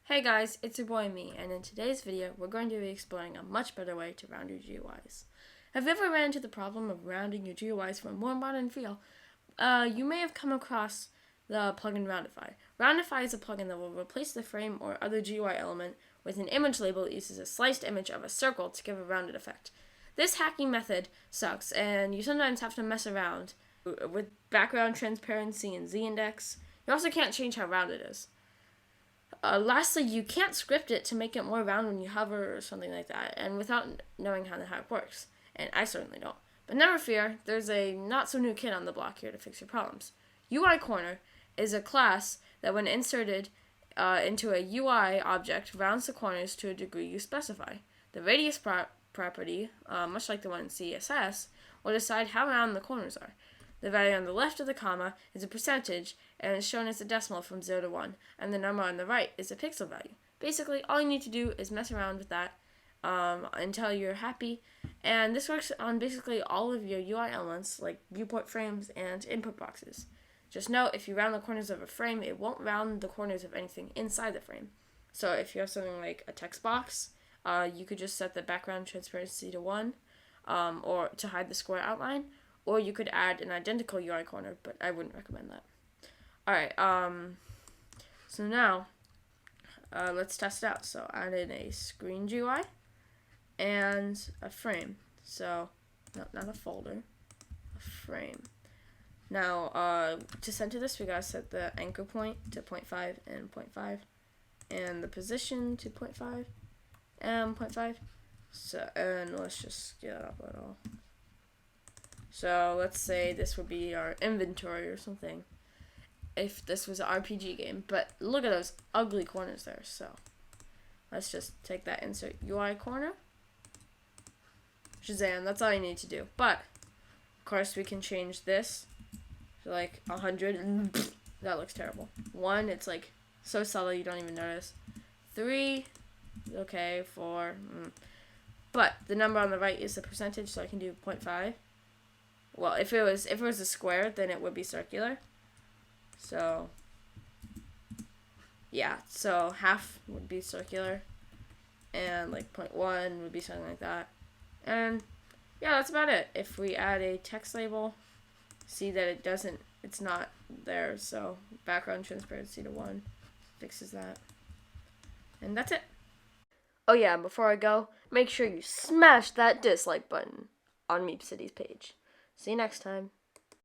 Hey guys, it's your boy Me, and in today's video, we're going to be exploring a much better way to round your GUIs. Have you ever ran into the problem of rounding your GUIs for a more modern feel? You may have come across the plugin Roundify. Roundify is a plugin that will replace the frame or other GUI element with an image label that uses a sliced image of a circle to give a rounded effect. This hacking method sucks, and you sometimes have to mess around with background transparency and z-index. You also can't change how round it is. Lastly, you can't script it to make it more round when you hover or something like that, and without knowing how the hack works. And I certainly don't. But never fear, there's a not-so-new kid on the block here to fix your problems. UI Corner is a class that when inserted into a UI object, rounds the corners to a degree you specify. The radius property, much like the one in CSS, will decide how round the corners are. The value on the left of the comma is a percentage, and is shown as a decimal from 0 to 1, and the number on the right is a pixel value. Basically, all you need to do is mess around with that until you're happy, and this works on basically all of your UI elements, like viewport frames and input boxes. Just note, if you round the corners of a frame, it won't round the corners of anything inside the frame. So if you have something like a text box, you could just set the background transparency to 1, or to hide the square outline, or you could add an identical UI corner, but I wouldn't recommend that. Alright, so now, let's test it out. So I added a screen GUI and a frame. So, no, not a folder, a frame. Now, to center this, we gotta set the anchor point to 0.5 and 0.5, and the position to 0.5 and 0.5. So, and let's just scale it up a little. So let's say this would be our inventory or something, if this was an RPG game. But look at those ugly corners there. So let's just take that insert UI corner. Shazam, that's all you need to do. But of course we can change this to like 100. That looks terrible. 1, it's like so subtle you don't even notice. 3, okay. 4, but the number on the right is the percentage, so I can do 0.5. Well, if it was a square, then it would be circular. So yeah, so half would be circular, and like 0.1 would be something like that. And yeah, that's about it. If we add a text label, see that it's not there. So background transparency to 1 fixes that, and that's it. Oh yeah, before I go, make sure you smash that dislike button on Meep City's page. See you next time.